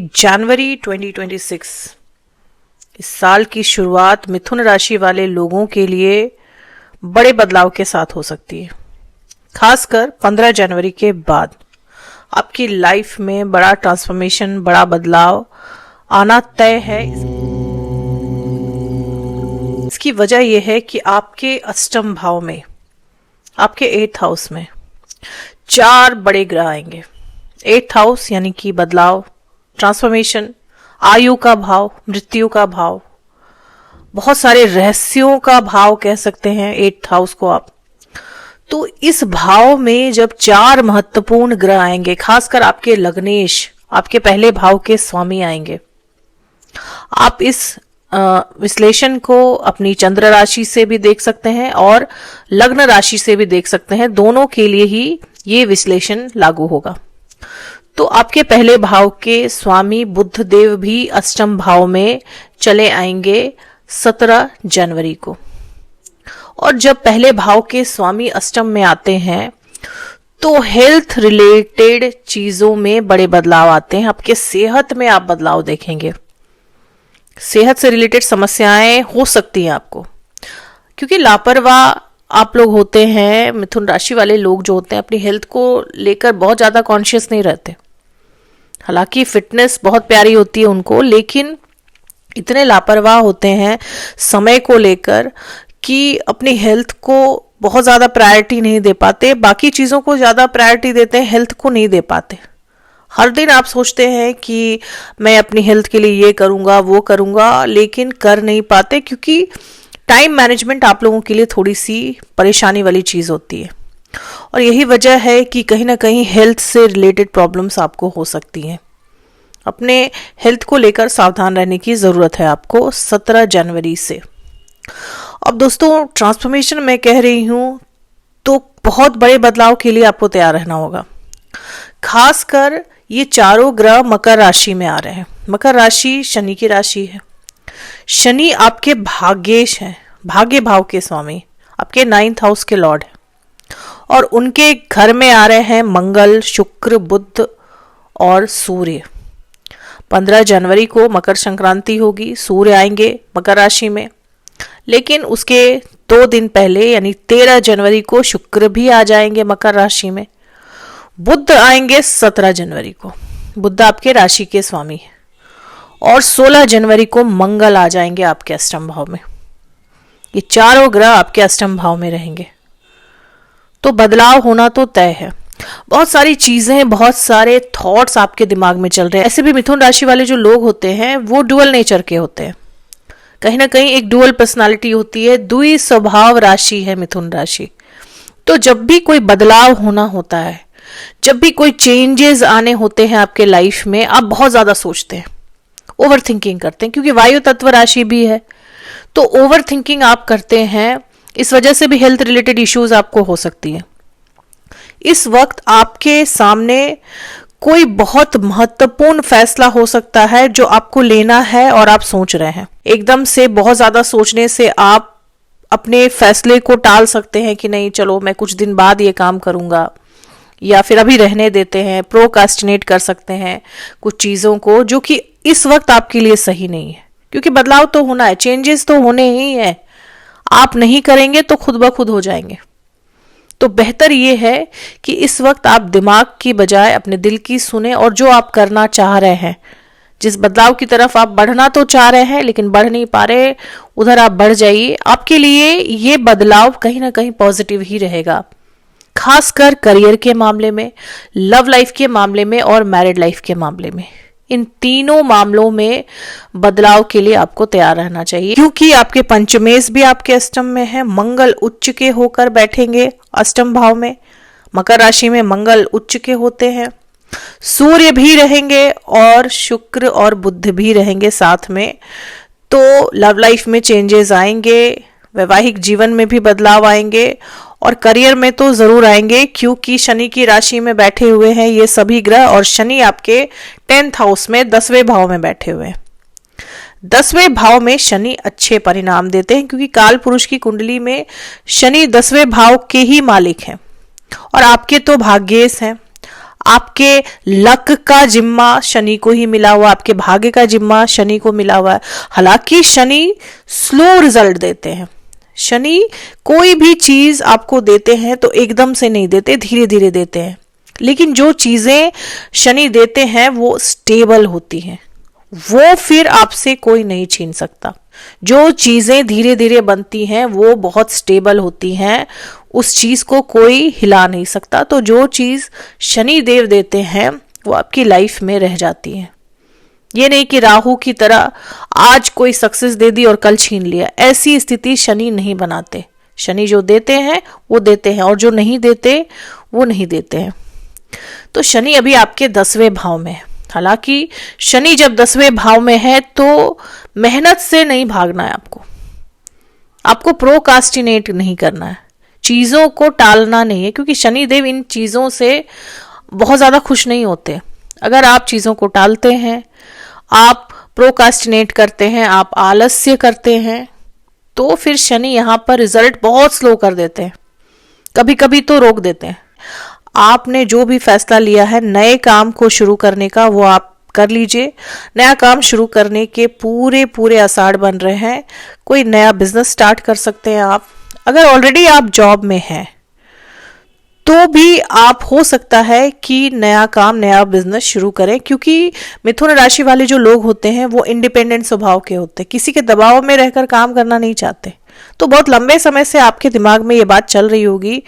जनवरी 2026 इस साल की शुरुआत मिथुन राशि वाले लोगों के लिए बड़े बदलाव के साथ हो सकती है। खासकर 15 जनवरी के बाद आपकी लाइफ में बड़ा ट्रांसफॉर्मेशन, बड़ा बदलाव आना तय है। इसकी वजह यह है कि आपके अष्टम भाव में, आपके 8th हाउस में 4 बड़े ग्रह आएंगे। 8th हाउस यानी कि बदलाव, ट्रांसफॉर्मेशन, आयु का भाव, मृत्यु का भाव, बहुत सारे रहस्यों का भाव कह सकते हैं 8th हाउस को आप। तो इस भाव में जब 4 महत्वपूर्ण ग्रह आएंगे, खासकर आपके लग्नेश, आपके पहले भाव के स्वामी आएंगे, आप इस विश्लेषण को अपनी चंद्र राशि से भी देख सकते हैं और लग्न राशि से भी देख सकते हैं। दोनों के लिए ही ये विश्लेषण लागू होगा। तो आपके पहले भाव के स्वामी बुध देव भी अष्टम भाव में चले आएंगे 17 जनवरी को। और जब पहले भाव के स्वामी अष्टम में आते हैं तो हेल्थ रिलेटेड चीजों में बड़े बदलाव आते हैं। आपके सेहत में आप बदलाव देखेंगे। सेहत से रिलेटेड समस्याएं हो सकती हैं आपको, क्योंकि लापरवाह आप लोग होते हैं। मिथुन राशि वाले लोग जो होते हैं अपनी हेल्थ को लेकर बहुत ज्यादा कॉन्शियस नहीं रहते। हालांकि फिटनेस बहुत प्यारी होती है उनको, लेकिन इतने लापरवाह होते हैं समय को लेकर कि अपनी हेल्थ को बहुत ज्यादा प्रायोरिटी नहीं दे पाते। बाकी चीजों को ज्यादा प्रायोरिटी देते हैं, हेल्थ को नहीं दे पाते। हर दिन आप सोचते हैं कि मैं अपनी हेल्थ के लिए ये करूंगा, वो करूंगा, लेकिन कर नहीं पाते, क्योंकि टाइम मैनेजमेंट आप लोगों के लिए थोड़ी सी परेशानी वाली चीज होती है। और यही वजह है कि कहीं ना कहीं हेल्थ से रिलेटेड प्रॉब्लम्स आपको हो सकती हैं। अपने हेल्थ को लेकर सावधान रहने की जरूरत है आपको 17 जनवरी से। अब दोस्तों, ट्रांसफॉर्मेशन मैं कह रही हूं तो बहुत बड़े बदलाव के लिए आपको तैयार रहना होगा। खासकर ये चारों ग्रह मकर राशि में आ रहे हैं। मकर राशि शनि की राशि है। शनि आपके भाग्येश हैं, भाग्य भाव के स्वामी, आपके 9th हाउस के लॉर्ड हैं। और उनके घर में आ रहे हैं मंगल, शुक्र, बुध और सूर्य। 15 जनवरी को मकर संक्रांति होगी, सूर्य आएंगे मकर राशि में। लेकिन उसके 2 दिन पहले यानी 13 जनवरी को शुक्र भी आ जाएंगे मकर राशि में। बुध आएंगे 17 जनवरी को, बुध आपके राशि के स्वामी है। और 16 जनवरी को मंगल आ जाएंगे आपके अष्टम भाव में। ये चारों ग्रह आपके अष्टम भाव में रहेंगे। तो बदलाव होना तो तय है। बहुत सारी चीजें, बहुत सारे थॉट्स आपके दिमाग में चल रहे हैं। ऐसे भी मिथुन राशि वाले जो लोग होते हैं वो डुअल नेचर के होते हैं। कहीं ना कहीं एक डुअल पर्सनालिटी होती है, द्वि स्वभाव राशि है मिथुन राशि। तो जब भी कोई बदलाव होना होता है, जब भी कोई चेंजेस आने होते हैं आपके लाइफ में, आप बहुत ज्यादा सोचते हैं, ओवर थिंकिंग करते हैं, क्योंकि वायु तत्व राशि भी है। तो ओवर थिंकिंग आप करते हैं, इस वजह से भी हेल्थ रिलेटेड इश्यूज आपको हो सकती है। इस वक्त आपके सामने कोई बहुत महत्वपूर्ण फैसला हो सकता है जो आपको लेना है और आप सोच रहे हैं। एकदम से बहुत ज्यादा सोचने से आप अपने फैसले को टाल सकते हैं कि नहीं, चलो मैं कुछ दिन बाद ये काम करूंगा, या फिर अभी रहने देते हैं। प्रोकास्टिनेट कर सकते हैं कुछ चीजों को जो कि इस वक्त आपके लिए सही नहीं है, क्योंकि बदलाव तो होना है, चेंजेस तो होने ही है। आप नहीं करेंगे तो खुद ब खुद हो जाएंगे। तो बेहतर ये है कि इस वक्त आप दिमाग की बजाय अपने दिल की सुने और जो आप करना चाह रहे हैं, जिस बदलाव की तरफ आप बढ़ना तो चाह रहे हैं लेकिन बढ़ नहीं पा रहे, उधर आप बढ़ जाइए। आपके लिए ये बदलाव कहीं ना कहीं पॉजिटिव ही रहेगा, खासकर करियर के मामले में, लव लाइफ के मामले में और मैरिड लाइफ के मामले में। इन तीनों मामलों में बदलाव के लिए आपको तैयार रहना चाहिए, क्योंकि आपके पंचमेश भी आपके अष्टम में है। मंगल उच्च के होकर बैठेंगे अष्टम भाव में। मकर राशि में मंगल उच्च के होते हैं। सूर्य भी रहेंगे और शुक्र और बुध भी रहेंगे साथ में। तो लव लाइफ में चेंजेस आएंगे, वैवाहिक जीवन में भी बदलाव आएंगे और करियर में तो जरूर आएंगे, क्योंकि शनि की राशि में बैठे हुए हैं ये सभी ग्रह। और शनि आपके 10th हाउस में 10वें भाव में बैठे हुए हैं। 10वें भाव में शनि अच्छे परिणाम देते हैं, क्योंकि काल पुरुष की कुंडली में शनि 10वें भाव के ही मालिक हैं और आपके तो भाग्येश हैं। आपके लक का जिम्मा शनि को ही मिला हुआ, आपके भाग्य का जिम्मा शनि को मिला हुआ है। हालांकि शनि स्लो रिजल्ट देते हैं। शनि कोई भी चीज आपको देते हैं तो एकदम से नहीं देते, धीरे धीरे देते हैं। लेकिन जो चीजें शनि देते हैं वो स्टेबल होती हैं, वो फिर आपसे कोई नहीं छीन सकता। जो चीजें धीरे धीरे बनती हैं वो बहुत स्टेबल होती हैं, उस चीज को कोई हिला नहीं सकता। तो जो चीज शनि देव देते हैं वो आपकी लाइफ में रह जाती है। ये नहीं कि राहु की तरह आज कोई सक्सेस दे दी और कल छीन लिया, ऐसी स्थिति शनि नहीं बनाते। शनि जो देते हैं वो देते हैं, और जो नहीं देते वो नहीं देते हैं। तो शनि अभी आपके 10वें भाव में है। हालांकि शनि जब 10वें भाव में है तो मेहनत से नहीं भागना है आपको प्रोकास्टिनेट नहीं करना है, चीजों को टालना नहीं है, क्योंकि शनि देव इन चीजों से बहुत ज्यादा खुश नहीं होते। अगर आप चीजों को टालते हैं, आप प्रोकास्टिनेट करते हैं, आप आलस्य करते हैं, तो फिर शनि यहां पर रिजल्ट बहुत स्लो कर देते हैं, कभी कभी तो रोक देते हैं। आपने जो भी फैसला लिया है नए काम को शुरू करने का, वो आप कर लीजिए। नया काम शुरू करने के पूरे पूरे आसार बन रहे हैं। कोई नया बिजनेस स्टार्ट कर सकते हैं आप। अगर ऑलरेडी आप जॉब में हैं तो भी आप हो सकता है कि नया काम, नया बिजनेस शुरू करें, क्योंकि मिथुन राशि वाले जो लोग होते हैं वो इंडिपेंडेंट स्वभाव के होते हैं, किसी के दबाव में रहकर काम करना नहीं चाहते। तो बहुत लंबे समय से आपके दिमाग में ये बात चल रही होगी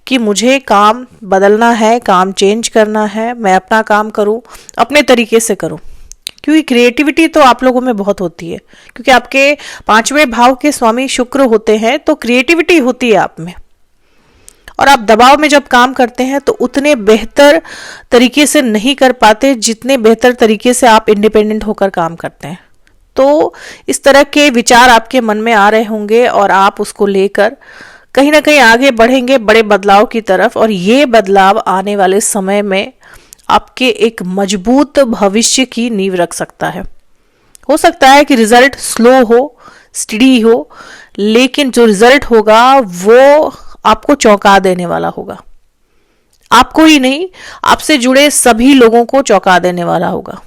कि मुझे काम बदलना है, काम चेंज करना है, मैं अपना काम करूं, अपने तरीके से करूं। क्योंकि क्रिएटिविटी तो आप लोगों में बहुत होती है, क्योंकि आपके 5वें भाव के स्वामी शुक्र होते हैं, तो क्रिएटिविटी होती है आप में। और आप दबाव में जब काम करते हैं तो उतने बेहतर तरीके से नहीं कर पाते जितने बेहतर तरीके से आप इंडिपेंडेंट होकर काम करते हैं। तो इस तरह के विचार आपके मन में आ रहे होंगे और आप उसको लेकर कहीं ना कहीं आगे बढ़ेंगे बड़े बदलाव की तरफ। और ये बदलाव आने वाले समय में आपके एक मजबूत भविष्य की नींव रख सकता है। हो सकता है कि रिजल्ट स्लो हो, स्टडी हो, लेकिन जो रिजल्ट होगा वो आपको चौंका देने वाला होगा। आपको ही नहीं, आपसे जुड़े सभी लोगों को चौंका देने वाला होगा।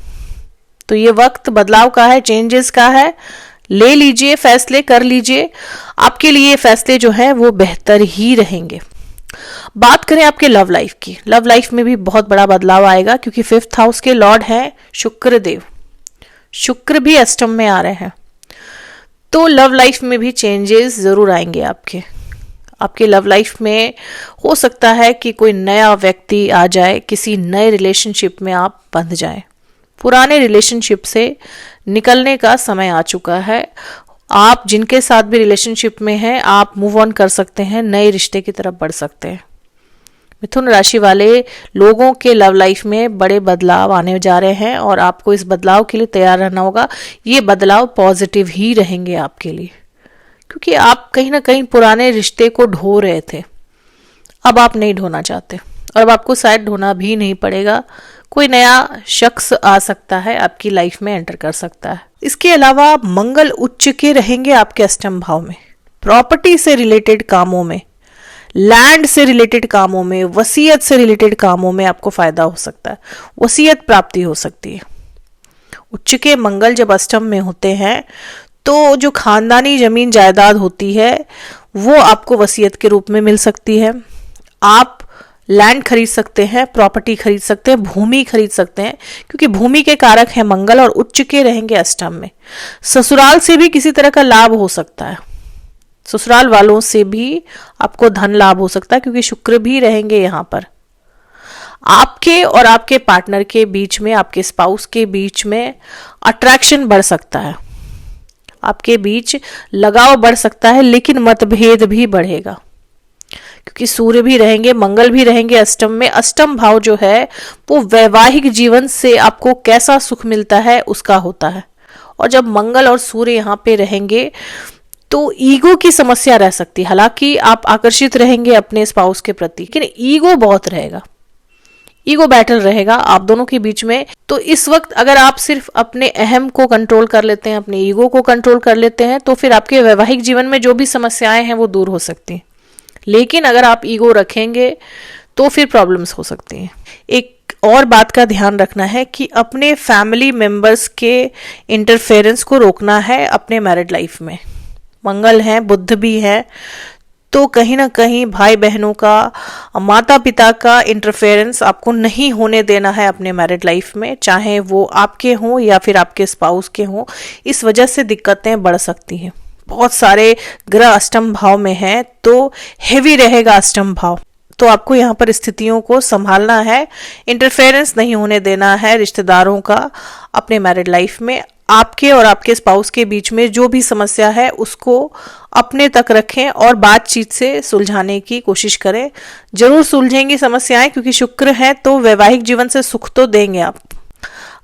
तो ये वक्त बदलाव का है, चेंजेस का है। ले लीजिए, फैसले कर लीजिए। आपके लिए फैसले जो है वो बेहतर ही रहेंगे। बात करें आपके लव लाइफ की, लव लाइफ में भी बहुत बड़ा बदलाव आएगा, क्योंकि 5th हाउस के लॉर्ड है शुक्र देव। शुक्र भी अष्टम में आ रहे हैं, तो लव लाइफ में भी चेंजेस जरूर आएंगे आपके लव लाइफ में। हो सकता है कि कोई नया व्यक्ति आ जाए, किसी नए रिलेशनशिप में आप बंध जाएं। पुराने रिलेशनशिप से निकलने का समय आ चुका है। आप जिनके साथ भी रिलेशनशिप में हैं, आप मूव ऑन कर सकते हैं, नए रिश्ते की तरफ बढ़ सकते हैं। मिथुन राशि वाले लोगों के लव लाइफ में बड़े बदलाव आने जा रहे हैं और आपको इस बदलाव के लिए तैयार रहना होगा। ये बदलाव पॉजिटिव ही रहेंगे आपके लिए, क्योंकि आप कहीं ना कहीं पुराने रिश्ते को ढो रहे थे, अब आप नहीं ढोना चाहते, और अब आपको शायद ढोना भी नहीं पड़ेगा। कोई नया शख्स आ सकता है, आपकी लाइफ में एंटर कर सकता है। इसके अलावा मंगल उच्च के रहेंगे आपके अष्टम भाव में। प्रॉपर्टी से रिलेटेड कामों में, लैंड से रिलेटेड कामों में, वसीयत से रिलेटेड कामों में आपको फायदा हो सकता है, वसीयत प्राप्ति हो सकती है। उच्च के मंगल जब अष्टम में होते हैं तो जो खानदानी जमीन जायदाद होती है वो आपको वसीयत के रूप में मिल सकती है। आप लैंड खरीद सकते हैं, प्रॉपर्टी खरीद सकते हैं, भूमि खरीद सकते हैं, क्योंकि भूमि के कारक है मंगल और उच्च के रहेंगे अष्टम में। ससुराल से भी किसी तरह का लाभ हो सकता है, ससुराल वालों से भी आपको धन लाभ हो सकता है, क्योंकि शुक्र भी रहेंगे यहाँ पर। आपके और आपके पार्टनर के बीच में, आपके स्पाउस के बीच में अट्रैक्शन बढ़ सकता है, आपके बीच लगाव बढ़ सकता है, लेकिन मतभेद भी बढ़ेगा, क्योंकि सूर्य भी रहेंगे, मंगल भी रहेंगे अष्टम में। अष्टम भाव जो है वो वैवाहिक जीवन से आपको कैसा सुख मिलता है उसका होता है। और जब मंगल और सूर्य यहाँ पे रहेंगे तो ईगो की समस्या रह सकती है। हालांकि आप आकर्षित रहेंगे अपने स्पाउस के प्रति, लेकिन ईगो बहुत रहेगा, ईगो बैटल रहेगा आप दोनों के बीच में। तो इस वक्त अगर आप सिर्फ अपने अहम को कंट्रोल कर लेते हैं, अपने ईगो को कंट्रोल कर लेते हैं, तो फिर आपके वैवाहिक जीवन में जो भी समस्याएं हैं वो दूर हो सकती हैं। लेकिन अगर आप ईगो रखेंगे तो फिर प्रॉब्लम्स हो सकती हैं। एक और बात का ध्यान रखना है कि अपने फैमिली मेंबर्स के इंटरफेरेंस को रोकना है अपने मैरिड लाइफ में। मंगल है, बुध भी है, तो कहीं ना कहीं भाई बहनों का, माता पिता का इंटरफेरेंस आपको नहीं होने देना है अपने मैरिड लाइफ में, चाहे वो आपके हों या फिर आपके स्पाउस के हों। इस वजह से दिक्कतें बढ़ सकती हैं। बहुत सारे ग्रह अष्टम भाव में हैं, तो हेवी रहेगा अष्टम भाव, तो आपको यहाँ पर स्थितियों को संभालना है, इंटरफेरेंस नहीं होने देना है रिश्तेदारों का अपने मैरिड लाइफ में। आपके और आपके स्पाउस के बीच में जो भी समस्या है उसको अपने तक रखें और बातचीत से सुलझाने की कोशिश करें। जरूर सुलझेंगी समस्याएं, क्योंकि शुक्र है तो वैवाहिक जीवन से सुख तो देंगे आप।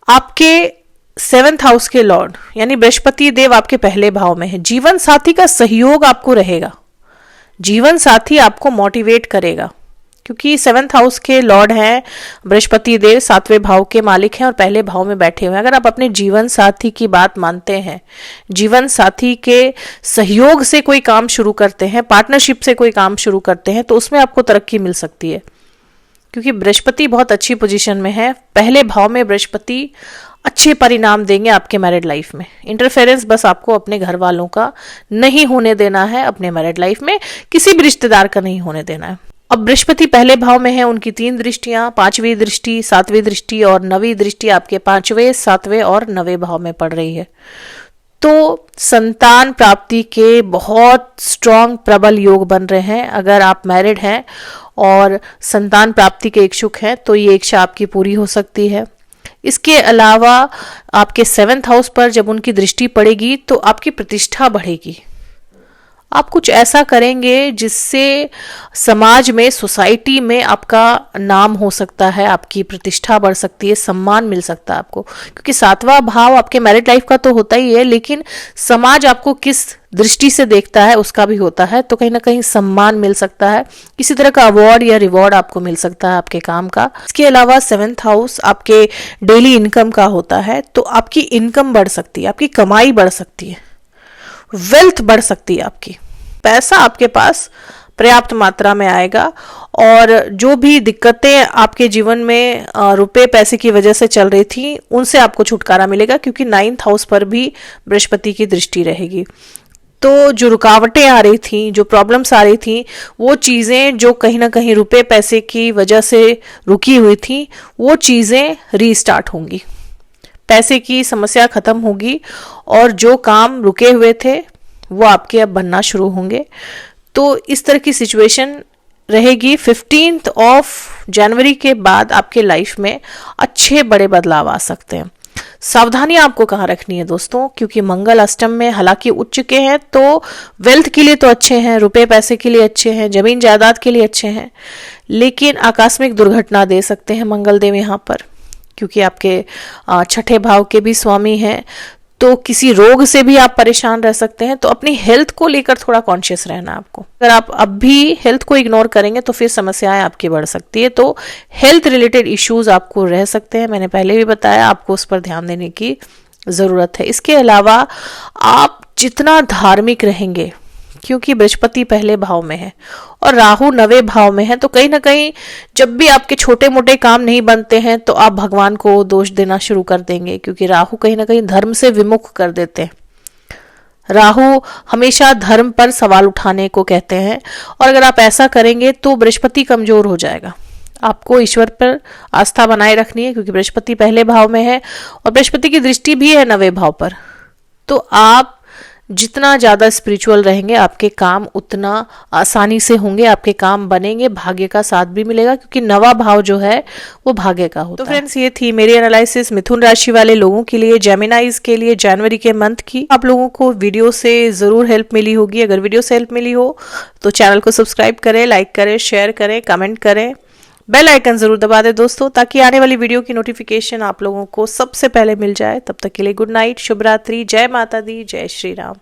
आपके 7th हाउस के लॉर्ड यानी बृहस्पति देव आपके पहले भाव में है। जीवन साथी का सहयोग आपको रहेगा, जीवन साथी आपको मोटिवेट करेगा, क्योंकि 7th हाउस के लॉर्ड हैं बृहस्पति देव, 7वें भाव के मालिक हैं और पहले भाव में बैठे हुए हैं। अगर आप अपने जीवन साथी की बात मानते हैं, जीवन साथी के सहयोग से कोई काम शुरू करते हैं, पार्टनरशिप से कोई काम शुरू करते हैं, तो उसमें आपको तरक्की मिल सकती है, क्योंकि बृहस्पति बहुत अच्छी पोजीशन में है। पहले भाव में बृहस्पति अच्छे परिणाम देंगे आपके मैरिड लाइफ में। इंटरफेरेंस बस आपको अपने घर वालों का नहीं होने देना है, अपने मैरिड लाइफ में किसी भी रिश्तेदार का नहीं होने देना है। अब बृहस्पति पहले भाव में है, उनकी 3 दृष्टियां, 5वीं दृष्टि, 7वीं दृष्टि और 9वीं दृष्टि आपके 5वें, 7वें और 9वें भाव में पड़ रही है। तो संतान प्राप्ति के बहुत स्ट्रॉन्ग प्रबल योग बन रहे हैं। अगर आप मैरिड हैं और संतान प्राप्ति के इच्छुक हैं तो ये इच्छा आपकी पूरी हो सकती है। इसके अलावा आपके 7th हाउस पर जब उनकी दृष्टि पड़ेगी तो आपकी प्रतिष्ठा बढ़ेगी। आप कुछ ऐसा करेंगे जिससे समाज में, सोसाइटी में आपका नाम हो सकता है, आपकी प्रतिष्ठा बढ़ सकती है, सम्मान मिल सकता है आपको, क्योंकि 7वां भाव आपके मैरिड लाइफ का तो होता ही है, लेकिन समाज आपको किस दृष्टि से देखता है उसका भी होता है। तो कहीं ना कहीं सम्मान मिल सकता है, किसी तरह का अवार्ड या रिवॉर्ड आपको मिल सकता है आपके काम का। इसके अलावा 7th हाउस आपके डेली इनकम का होता है, तो आपकी इनकम बढ़ सकती है, आपकी कमाई बढ़ सकती है, वेल्थ बढ़ सकती है, आपकी पैसा आपके पास पर्याप्त मात्रा में आएगा। और जो भी दिक्कतें आपके जीवन में रुपए पैसे की वजह से चल रही थी उनसे आपको छुटकारा मिलेगा, क्योंकि 9th हाउस पर भी बृहस्पति की दृष्टि रहेगी। तो जो रुकावटें आ रही थी, जो प्रॉब्लम्स आ रही थी, वो चीज़ें जो कहीं ना कहीं रुपए पैसे की वजह से रुकी हुई थी, वो चीज़ें रीस्टार्ट होंगी, पैसे की समस्या खत्म होगी और जो काम रुके हुए थे वो आपके अब बनना शुरू होंगे। तो इस तरह की सिचुएशन रहेगी। 15 जनवरी के बाद आपके लाइफ में अच्छे बड़े बदलाव आ सकते हैं। सावधानी आपको कहाँ रखनी है दोस्तों, क्योंकि मंगल अष्टम में हालांकि उच्च के हैं, तो वेल्थ के लिए तो अच्छे हैं, रुपए पैसे के लिए अच्छे हैं, जमीन जायदाद के लिए अच्छे हैं, लेकिन आकस्मिक दुर्घटना दे सकते हैं मंगल देव यहाँ पर, क्योंकि आपके 6ठे भाव के भी स्वामी हैं। तो किसी रोग से भी आप परेशान रह सकते हैं। तो अपनी हेल्थ को लेकर थोड़ा कॉन्शियस रहना आपको। अगर आप अब भी हेल्थ को इग्नोर करेंगे तो फिर समस्याएं आपकी बढ़ सकती है। तो हेल्थ रिलेटेड इश्यूज आपको रह सकते हैं, मैंने पहले भी बताया, आपको उस पर ध्यान देने की जरूरत है। इसके अलावा आप जितना धार्मिक रहेंगे, क्योंकि बृहस्पति पहले भाव में है और राहु 9वें भाव में है, तो कहीं ना कहीं जब भी आपके छोटे मोटे काम नहीं बनते हैं तो आप भगवान को दोष देना शुरू कर देंगे, क्योंकि राहु कहीं ना कहीं धर्म से विमुख कर देते हैं। राहु हमेशा धर्म पर सवाल उठाने को कहते हैं, और अगर आप ऐसा करेंगे तो बृहस्पति कमजोर हो जाएगा। आपको ईश्वर पर आस्था बनाए रखनी है, क्योंकि बृहस्पति पहले भाव में है और बृहस्पति की दृष्टि भी है 9वें भाव पर। तो आप जितना ज्यादा स्पिरिचुअल रहेंगे आपके काम उतना आसानी से होंगे, आपके काम बनेंगे, भाग्य का साथ भी मिलेगा, क्योंकि 9वां भाव जो है वो भाग्य का होता है। तो फ्रेंड्स, ये थी मेरी एनालिसिस मिथुन राशि वाले लोगों के लिए, जेमिनाइज के लिए जनवरी के मंथ की। आप लोगों को वीडियो से जरूर हेल्प मिली होगी। अगर वीडियो से हेल्प मिली हो तो चैनल को सब्सक्राइब करें, लाइक करें, शेयर करें, कमेंट करें, बेल आइकन जरूर दबा दें दोस्तों, ताकि आने वाली वीडियो की नोटिफिकेशन आप लोगों को सबसे पहले मिल जाए। तब तक के लिए गुड नाइट, शुभ रात्रि, जय माता दी, जय श्री राम।